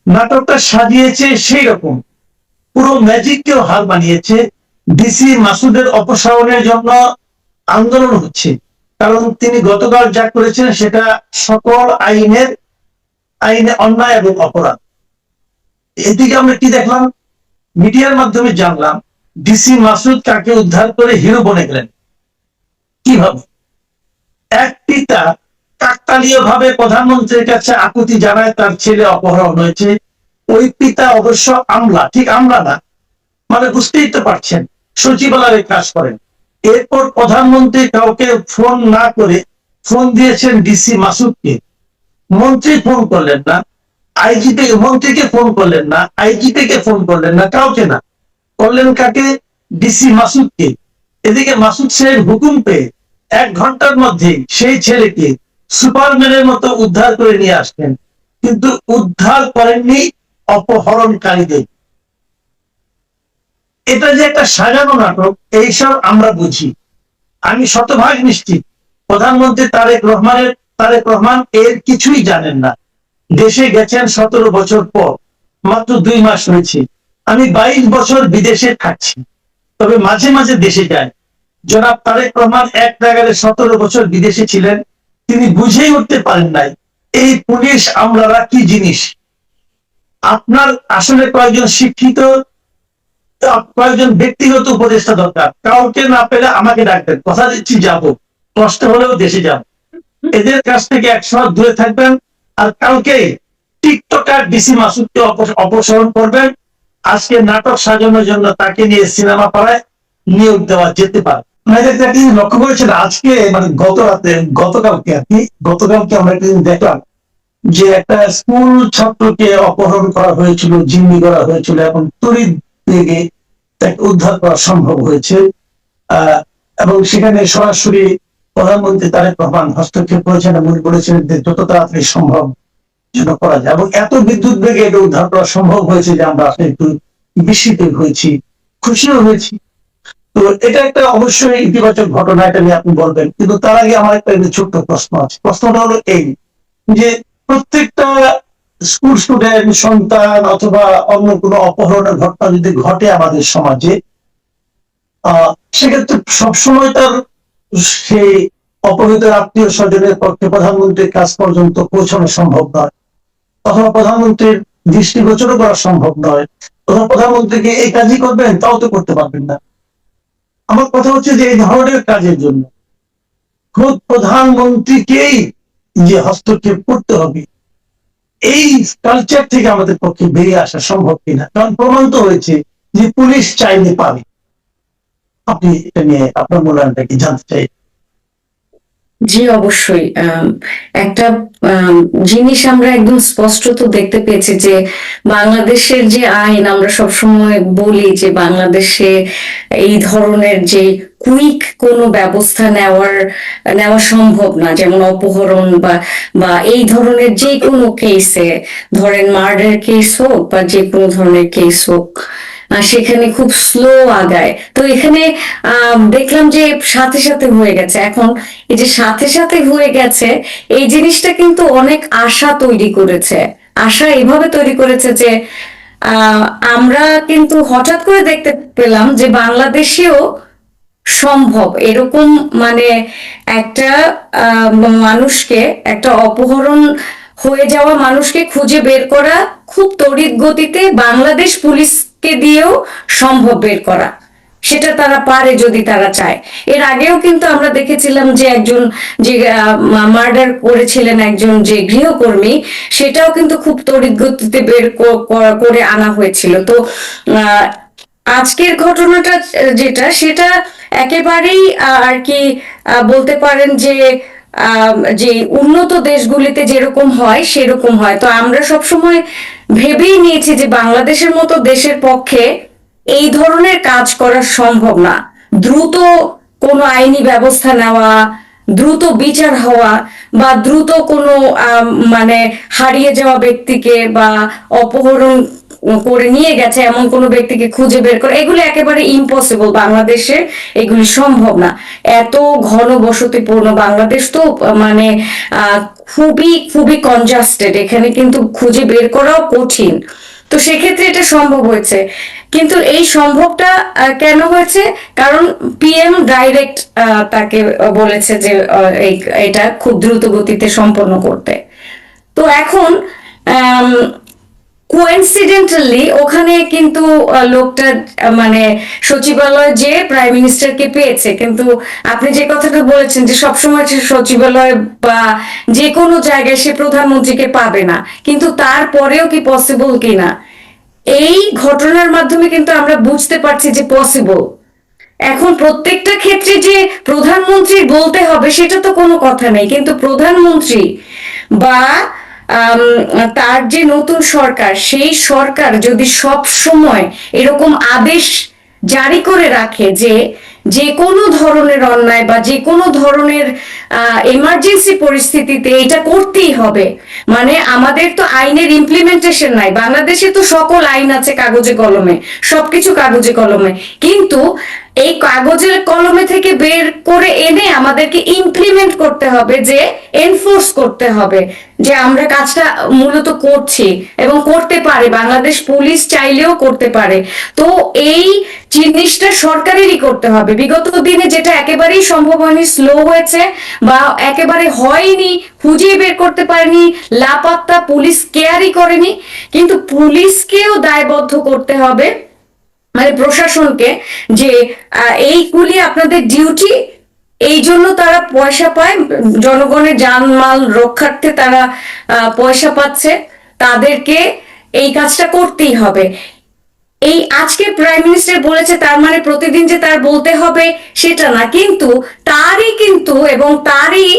নাটকটা সাজিয়েছে সেই রকম, পুরো ম্যাজিককেও হার বানিয়েছে। ডিসি মাসুদের অপসারণের জন্য আন্দোলন হচ্ছে, কারণ তিনি গতকাল যা করেছেন সেটা সকল আইনে অন্যায় এবং অপরাধ। এদিকে আমরা কি দেখলাম, মিডিয়ার মাধ্যমে জানলাম ডিসি মাসুদ কাকে উদ্ধার করে হিরো বনে গেলেন। কিভাবে? এক পিতা কাকতালীয় ভাবে প্রধানমন্ত্রীর কাছে আকুতি জানায় তার ছেলে অপহরণ হয়েছে। ওই পিতা অবশ্য আমলা, ঠিক আমলা না, মানে বুঝতেই তো পারছেন, সচিবালয়ে কাজ করেন। এরপর প্রধানমন্ত্রী কাউকে ফোন না করে ফোন দিয়েছেন ডিসি মাসুদকে। মন্ত্রী ফোন করলেন না, আইজিপি মন্ত্রীকে ফোন করলেন না, আইজিপি কে ফোন করলেন না, কাউকে না, করলেন কাকে? ডিসি মাসুদকে। এদিকে মাসুদ সাহেব হুকুম পেয়ে 1 ঘন্টার মধ্যে সেই ছেলেকে সুপারম্যানের মতো উদ্ধার করে নিয়ে আসলেন, কিন্তু উদ্ধার করেননি অপহরণকারীদের। এটা যে একটা সাজানো নাটক, এইসব আমরা বুঝি। আমি শতভাগ নিশ্চিত প্রধানমন্ত্রী তারেক রহমান এর কিছুই জানেন না। দেশে গেছেন 17 বছর পর, মাত্র 2 মাস হয়েছে। আমি 22 বছর বিদেশে থাকছি, তবে মাঝে মাঝে দেশে যাই। জনাব তারেক রহমান এক নাগারে 17 বছর বিদেশে ছিলেন, তিনি বুঝেই উঠতে পারেন নাই এই পুলিশ আমলারা কি জিনিস। আপনার আসলে কয়েকজন শিক্ষিত, কয়েকজন ব্যক্তিগত উপদেষ্টা দরকার। কাউকে না পেলে আমাকে ডাকবেন, কথা দিচ্ছি যাবো, কষ্ট হলেও দেশে যাব। এদের কাছ থেকে 100 হাত দূরে থাকবেন। আর কালকে টিকটকার ডিসি মাসুদকে অপসারণ করবেন। আজকে নাটক সাজানোর জন্য তাকে নিয়ে সিনেমা পাড়ায় নিয়োগ দেওয়া যেতে পারে। লক্ষ্য করেছেন আজকে, মানে গতকালকে আর কি, গতকালকে আমরা একদিন দেখলাম যে একটা স্কুল ছাত্রকে অপহরণ করা হয়েছিল, জিম্মি করা হয়েছিল, এবং তড়িৎ বেগে তাকে উদ্ধার করা সম্ভব হয়েছে। এবং সেখানে সরাসরি প্রধানমন্ত্রী তারেক রহমান হস্তক্ষেপ করেছেন এবং বলেছেন যে যত তাড়াতাড়ি সম্ভব যেন করা যায়। এবং এত বিদ্যুৎ বেগে এটা উদ্ধার করা সম্ভব হয়েছে যে আমরা আসলে একটু বিস্মিত হয়েছি, খুশিও হয়েছি। তো এটা একটা অবশ্যই ইতিবাচক ঘটনা, এটা নিয়ে আপনি বলবেন, কিন্তু তার আগে আমার একটা ছোট্ট প্রশ্ন আছে। প্রশ্নটা হলো এই যে প্রত্যেকটা স্কুল স্টুডেন্ট, সন্তান অথবা অন্য কোনো অপহরণের ঘটনা যদি ঘটে আমাদের সমাজে, সেক্ষেত্রে সবসময় তার সেই অপহৃত আত্মীয় স্বজনের পক্ষে প্রধানমন্ত্রীর কাছ পর্যন্ত পৌঁছানো সম্ভব নয়, অথবা প্রধানমন্ত্রীর দৃষ্টিগোচরও করা সম্ভব নয়, অথবা প্রধানমন্ত্রীকে এই কাজই করবেন তাও তো করতে পারবেন না। আমার কথা হচ্ছে যে এই ধরনের কাজের জন্য খোদ প্রধানমন্ত্রীকেই যে হস্তক্ষেপ করতে হবে, এই কালচার থেকে আমাদের পক্ষে বেরিয়ে আসা সম্ভব কিনা। কারণ প্রমাণ তো হয়েছে যে পুলিশ চাইলে পারে। আপনি এটা নিয়ে আপনার মূল্যায়নটা কি জানতে চাই? জি, অবশ্যই। একটা জিনিস আমরা একদম স্পষ্টত দেখতে পেয়েছি যে বাংলাদেশের যে আইন, আমরা সবসময় বলি যে বাংলাদেশে এই ধরনের যে কুইক কোনো ব্যবস্থা নেওয়া সম্ভব না, যেমন অপহরণ বা এই ধরনের যে কোনো কেসে, ধরেন মার্ডার কেস হোক বা যে কোনো ধরনের কেস হোক, সেখানে খুব স্লো আগায়। তো এখানে দেখলাম যে সাথে সাথে হয়ে গেছে। এখন এই যে সাথে সাথে হয়ে গেছে, এই জিনিসটা কিন্তু অনেক আশা তৈরি করেছে। আশা এভাবে তৈরি করেছে যে আমরা কিন্তু হঠাৎ করে দেখতে পেলাম যে বাংলাদেশেও সম্ভব এরকম, মানে একটা মানুষকে, একটা অপহরণ হয়ে যাওয়া মানুষকে খুঁজে বের করা খুব তড়িৎ গতিতে বাংলাদেশ পুলিশকে দিয়েও সম্ভব বের করা। সেটা তারা পারে যদি তারা চায়। এর আগেও কিন্তু আমরা দেখেছিলাম যে একজন যে মার্ডার করেছিলেন একজন যে গৃহকর্মী, সেটাও কিন্তু খুব তড়িৎ গতিতে বের করে আনা হয়েছিল। তো আজকের ঘটনাটা যেটা, সেটা একেবারেই আর কি বলতে পারেন যে যে উন্নত দেশগুলিতে যেরকম হয় সেরকম হয়। তো আমরা সবসময় ভেবেই নিয়েছি যে বাংলাদেশের মতো দেশের পক্ষে এই ধরনের কাজ করা সম্ভব না। দ্রুত কোনো আইনি ব্যবস্থা নেওয়া, দ্রুত বিচার হওয়া, বা দ্রুত কোনো মানে হারিয়ে যাওয়া ব্যক্তিকে বা অপহরণ করে নিয়ে গেছে এমন কোনো ব্যক্তিকে খুঁজে বের করে, এগুলো একেবারে ইম্পসিবল। বাংলাদেশে এগুলি সম্ভব না। এত ঘন বসতিপূর্ণ বাংলাদেশ তো মানে খুবই খুবই কনজাস্টেড, এখানে কিন্তু খুঁজে বের করাও কঠিন। তো সেক্ষেত্রে এটা সম্ভব হয়েছে। কিন্তু এই সম্ভবটা কেন হয়েছে? কারণ পিএম ডাইরেক্ট তাকে বলেছে যে এটা খুব দ্রুত গতিতে সম্পন্ন করতে। তো এখন কোইন্সিডেন্টালি ওখানে কিন্তু লোকটা মানে সচিবালয় যে প্রাইম মিনিস্টারকে পেয়েছে, কিন্তু আপনি যে কথাটা বলেছেন যে সবসময় সে সচিবালয় বা যে কোনো জায়গায় সে প্রধানমন্ত্রীকে পাবে না, কিন্তু তারপরেও কি পসিবল কিনা এই ঘটনার মাধ্যমে কিন্তু আমরা বুঝতে পারছি যে পসিবল। এখন প্রত্যেকটা ক্ষেত্রে যে প্রধানমন্ত্রী বলতে হবে সেটা তো কোনো কথা নেই, কিন্তু প্রধানমন্ত্রী বা তার যে নতুন সরকার, সেই সরকার যদি সব সময় এরকম আদেশ জারি করে রাখে যে যে কোনো ধরনের অন্যায় বা যে কোনো ধরনের এমার্জেন্সি পরিস্থিতিতে এটা করতেই হবে, মানে আমাদের তো আইনের ইমপ্লিমেন্টেশন নাই। বাংলাদেশে তো সকল আইন আছে কাগজে কলমে, সবকিছু কাগজে কলমে, কিন্তু এই কাগজের কলমে থেকে বের করে এনে আমাদেরকে ইমপ্লিমেন্ট করতে হবে, যে এনফোর্স করতে হবে যে আমরা কাজটা মূলত করছি এবং করতে পারে, বাংলাদেশ পুলিশ চাইলেও করতে পারে। তো এই জিনিসটা সরকারেরই করতে হবে। বিগত দিনে যেটা একেবারেই সম্ভব হয়নি, স্লো হয়েছে বা একেবারে হয়নি, খুঁজে বের করতে পারেনি, লাপাত্তা, পুলিশ কেয়ারই করেনি, কিন্তু পুলিশকেও দায়বদ্ধ করতে হবে, মানে প্রশাসনকে, যে এইগুলি আপনাদের ডিউটি, এই জন্য তারা পয়সা পায়, জনগণের জানমাল রক্ষার্থে তারা পয়সা পাচ্ছে, তাদেরকে এই কাজটা করতেই হবে। এই আজকে প্রাইম মিনিস্টার বলেছে তার মানে প্রতিদিন যে তার বলতে হবে সেটা না, কিন্তু তারই কিন্তু এবং তারই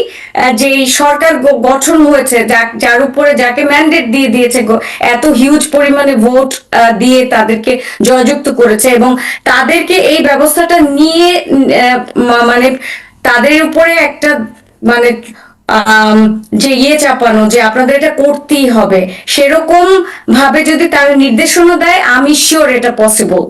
যে সরকার গঠন হয়েছে, যার উপরে যাকে ম্যান্ডেট দিয়ে দিয়েছে, এত হিউজ পরিমাণে ভোট দিয়ে তাদেরকে জয়যুক্ত করেছে, এবং তাদেরকে এই ব্যবস্থাটা নিয়ে মানে তাদের উপরে একটা মানে যে চাপানো যে আপনাদের এটা করতেই হবে, সেরকম ভাবে যদি তারা নির্দেশনা দেয়, আমি শিওর এটা পসিবল।